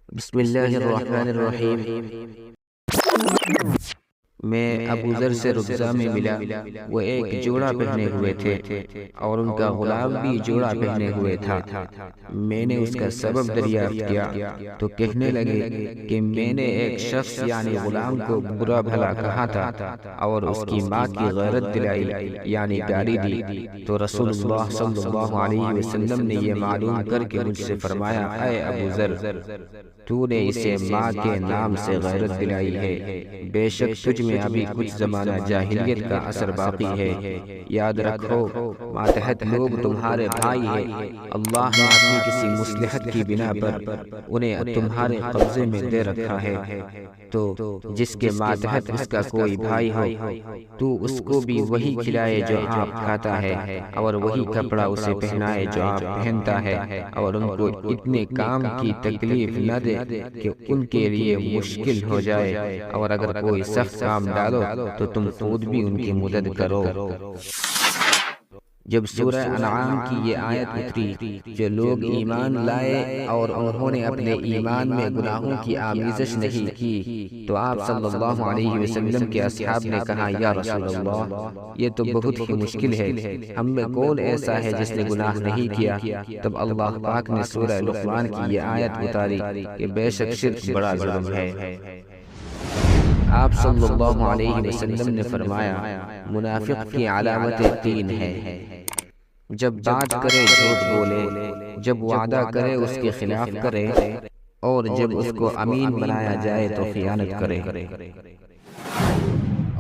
بسم اللہ الرحمن الرحیم۔ میں ابو ذر سے ربضہ میں ملا، وہ ایک جوڑا پہنے ہوئے تھے اور ان کا غلام بھی جوڑا پہنے ہوئے تھا۔ میں نے اس کا سبب دریافت کیا تو کہنے لگے کہ میں نے ایک شخص یعنی غلام کو برا بھلا کہا تھا اور اس کی ماں کی غیرت دلائی یعنی گالی دی، تو رسول اللہ صلی اللہ علیہ وسلم نے یہ معلوم کر کے مجھ سے فرمایا، اے ابو ذر، تو نے اسے ماں کے نام سے غیرت دلائی ہے، بے شک تجھ میں ابھی کچھ زمانہ جاہلیت کا اثر باقی ہے۔ یاد رکھو ماتحت لوگ تمہارے بھائی ہیں، اللہ نے اپنی کسی مصلحت کی بنا پر انہیں تمہارے قبضے میں دے رکھا ہے، تو جس کے ماتحت اس کا کوئی بھائی ہو تو اس کو بھی وہی کھلائے جو آپ کھاتا ہے، اور وہی کپڑا اسے پہنائے جو آپ پہنتا ہے، اور ان کو اتنے کام کی تکلیف نہ دے کہ ان کے لیے مشکل ہو جائے، اور اگر کوئی سخت کام ڈالو تو تم خود بھی ان کی مدد کرو۔ جب سورہ انعام کی یہ آیت اتری، جو لوگ ایمان لائے اور انہوں نے اپنے ایمان میں گناہوں کی آمیزش نہیں کی، تو آپ صلی اللہ علیہ وسلم کے اصحاب نے کہا، یا رسول اللہ، یہ تو بہت ہی مشکل ہے، ہم میں کون ایسا ہے جس نے گناہ نہیں کیا؟ تب اللہ پاک نے سورہ لقمان کی یہ آیت اتاری کہ بے شک شرک بڑا ظلم ہے۔ آپ صلی اللہ علیہ وسلم نے فرمایا، منافق کی علامتیں تین ہیں: جب بات کرے جھوٹ بولے، جب وعدہ کرے اس کے خلاف کرے، اور جب اس کو امین بنایا جائے تو خیانت کرے۔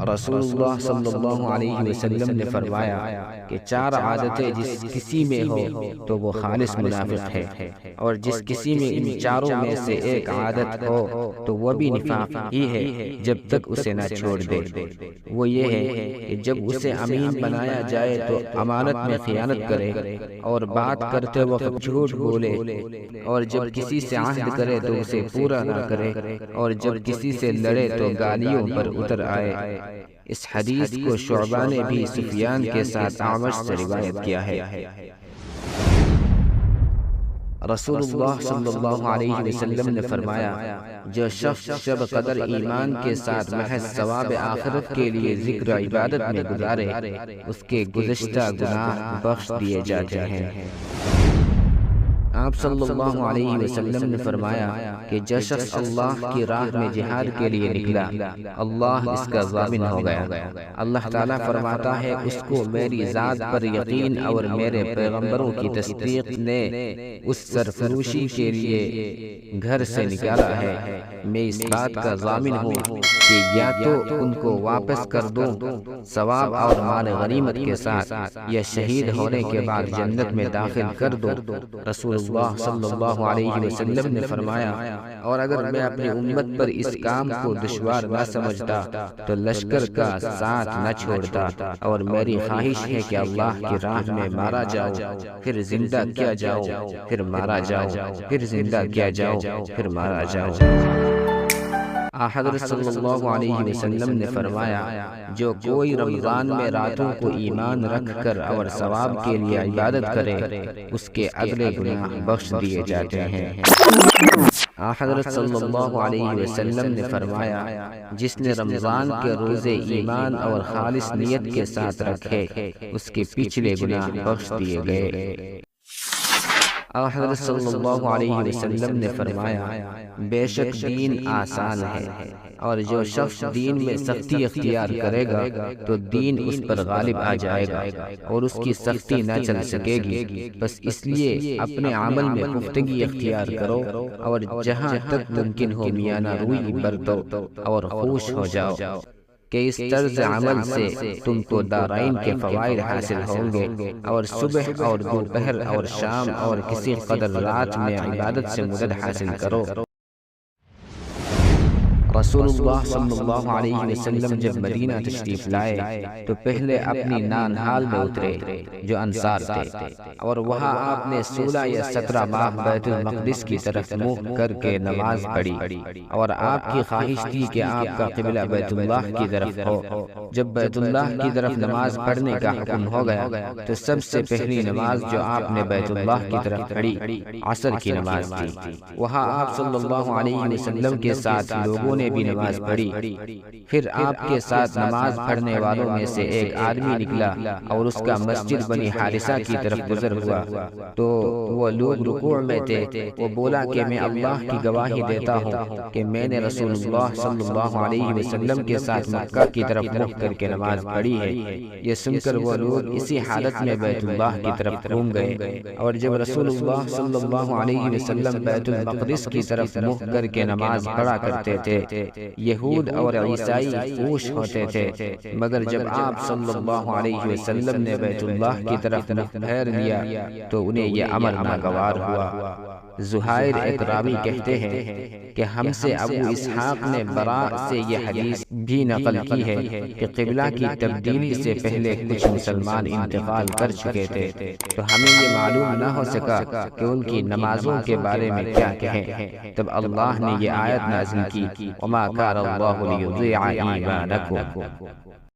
رسول اللہ صلی اللہ علیہ وسلم نے فرمایا کہ چار عادتیں جس کسی میں ہو تو وہ خالص منافق ہے، اور جس کسی میں ان چاروں میں سے ایک عادت ہو تو وہ بھی نفاق ہی ہے جب تک اسے نہ چھوڑ دے۔ وہ یہ ہے کہ جب اسے امین بنایا جائے تو امانت میں خیانت کرے، اور بات کرتے وقت جھوٹ بولے، اور جب کسی سے عہد کرے تو اسے پورا نہ کرے، اور جب کسی سے لڑے تو گالیوں پر اتر آئے۔ اس حدیث کو شعبہ نے بھی سفیان کے ساتھ اعمش سے روایت کیا ہے۔ رسول اللہ صلی اللہ علیہ وسلم نے فرمایا، جو شخص شب قدر ایمان کے ساتھ محض ثواب آخرت کے لیے ذکر عبادت میں گزارے، اس کے گزشتہ گناہ بخش دیے جاتے ہیں۔ آپ صلی اللہ علیہ وسلم نے فرمایا کہ جو شخص اللہ کی راہ میں جہاد کے لیے نکلا، اللہ اس کا ضامن ہو گیا۔ اللہ تعالیٰ فرماتا ہے، اس کو میری ذات پر یقین اور میرے پیغمبروں کی تصدیق نے اس سرفروشی کے لیے گھر سے نکالا ہے۔ میں اس بات کا ضامن ہوں کہ یا تو ان کو واپس کر دوں ثواب اور مال غنیمت کے ساتھ، یا شہید ہونے کے بعد جنت میں داخل کر دوں۔ رسول اللہ صلی اللہ علیہ وسلم نے فرمایا، اور اگر میں اپنی امت پر اس کام کو دشوار نہ سمجھتا تو لشکر کا ساتھ نہ چھوڑتا، اور میری خواہش ہے کہ اللہ کی راہ میں مارا جاؤ، پھر زندہ کیا جاؤ، پھر مارا جاؤ، پھر زندہ کیا جاؤ، پھر مارا جاؤ۔ حضرت صلی اللہ علیہ وسلم نے فرمایا، جو کوئی رمضان میں راتوں کو ایمان رکھ کر اور ثواب کے لیے عبادت کرے، اس کے اگلے گناہ بخش دیے جاتے ہیں۔ حضرت صلی اللہ علیہ وسلم نے فرمایا، جس نے رمضان کے روزے ایمان اور خالص نیت کے ساتھ رکھے، اس کے پچھلے گناہ بخش دیے گئے۔ حضرت صلی اللہ علیہ وسلم نے فرمایا، بے شک دین آسان ہے، اور جو شخص دین میں سختی اختیار کرے گا تو دین اس پر غالب آ جائے گا اور اس کی سختی نہ چل سکے گی۔ بس اس لیے اپنے عمل میں پختگی اختیار کرو، اور جہاں تک ممکن ہو میانہ روی برتو اور خوش ہو جاؤ، کہ اس طرز عمل سے تم کو دارائن کے فوائد حاصل ہوں گے، اور صبح اور دوپہر اور شام اور کسی قدر رات میں عبادت سے مدد حاصل کرو۔ رسول اللہ صلی اللہ علیہ وسلم جب مدینہ تشریف لائے تو پہلے اپنی نانہال میں اترے جو انصار تھے، اور وہاں آپ نے 16 یا 17 ماہ بیت المقدس کی طرف منہ کر کے نماز پڑھی، اور آپ کی خواہش تھی کہ آپ کا قبلہ بیت اللہ کی طرف ہو۔ جب بیت اللہ کی طرف نماز پڑھنے کا حکم ہو گیا تو سب سے پہلی نماز جو آپ نے بیت اللہ کی طرف پڑھی عصر کی نماز تھی۔ وہاں آپ صلی اللہ علیہ وسلم کے ساتھ لوگوں نے بھی نماز پڑھی۔ پھر آپ کے ساتھ نماز پڑھنے والوں میں سے ایک آدمی نکلا اور اس کا مسجد بنی حارثہ کی طرف گزر ہوا، تو وہ لوگ رکوع میں تھے۔ وہ بولا کہ میں اللہ کی گواہی دیتا ہوں کہ میں نے رسول اللہ صلی اللہ علیہ وسلم کے ساتھ مکہ کی طرف منہ کر کے نماز پڑھی ہے۔ یہ سن کر وہ لوگ اسی حالت میں بیت اللہ کی طرف گھوم گئے، اور جب رسول اللہ صلی اللہ علیہ وسلم بیت المقدس کی طرف منہ کر کے نماز پڑھا کرتے تھے، یہود اور عیسائی خوش ہوتے تھے، مگر جب آپ صلی اللہ علیہ وسلم نے بیت اللہ کی طرف منہ پھیر لیا تو انہیں یہ امر ناگوار ہوا۔ زہیر ایک راوی کہتے ہیں کہ ہم سے ابو اسحاق نے براء سے یہ حدیث بھی نقل کی ہے کہ قبلہ کی تبدیلی سے پہلے کچھ مسلمان انتقال کر چکے تھے، تو ہمیں یہ معلوم نہ ہو سکا کہ ان کی نمازوں کے بارے میں کیا کہیں۔ تب اللہ نے یہ آیت نازل کی، وَمَا كَانَ اللَّهُ لِيُضِيعَ إِيمَانَكُمْ۔